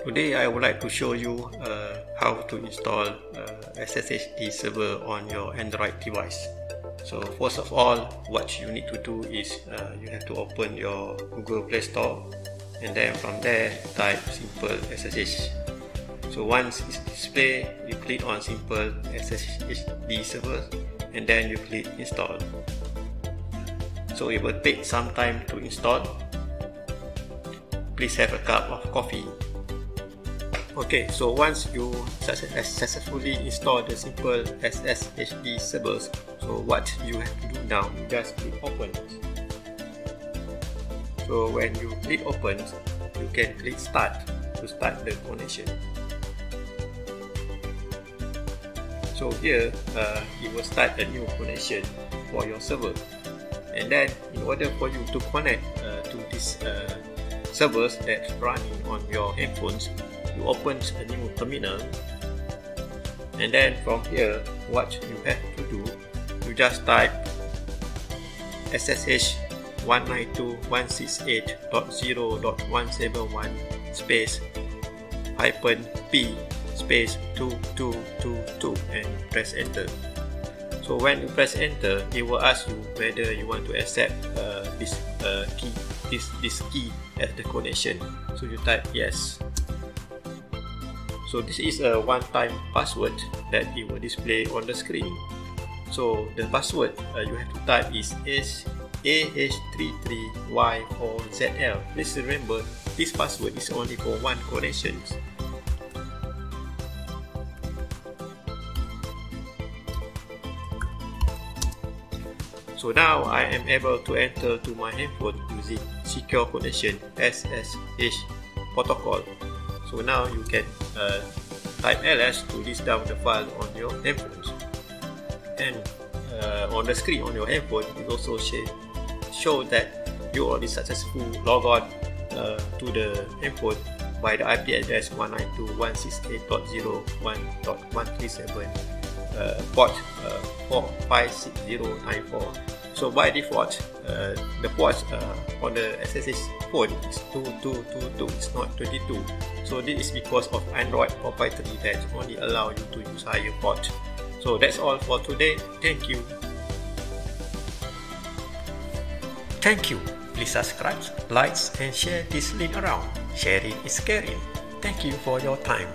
Today I would like to show you how to install SSHD server on your Android device. So first of all, what you need to do is you have to open your Google Play Store, and then from there type simple SSH. So once it's displayed, you click on simple SSHD server and then you click install. So it will take some time to install. Please have a cup of coffee. Okay, so once you successfully install the simple SSHD servers, so what you have to do now, you just click open. So when you click open, you can click start to start the connection. So here it will start a new connection for your server, and then in order for you to connect to these servers that's running on your headphones, you open a new terminal, and then from here what you have to do, you just type SSH 192.168.0.171 space -p space 2222 and press enter. So when you press enter, it will ask you whether you want to accept this key as the connection. So you type yes. So this is a one-time password that it will display on the screen. So the password you have to type is AH33Y4ZL. Please remember, this password is only for one connection. So now I am able to enter to my handphone using secure connection SSH protocol. So now you can type ls to list down the file on your handphones, and on the screen on your handphone it also show that you already successfully log on to the handphone by the IP address 192.168.0.137 port 456.094. So by default, the ports on the SSH phone is 2222, it's not 22. So this is because of Android proprietary that only allow you to use higher port. So that's all for today. Thank you. Thank you. Please subscribe, like and share this link around. Sharing is caring. Thank you for your time.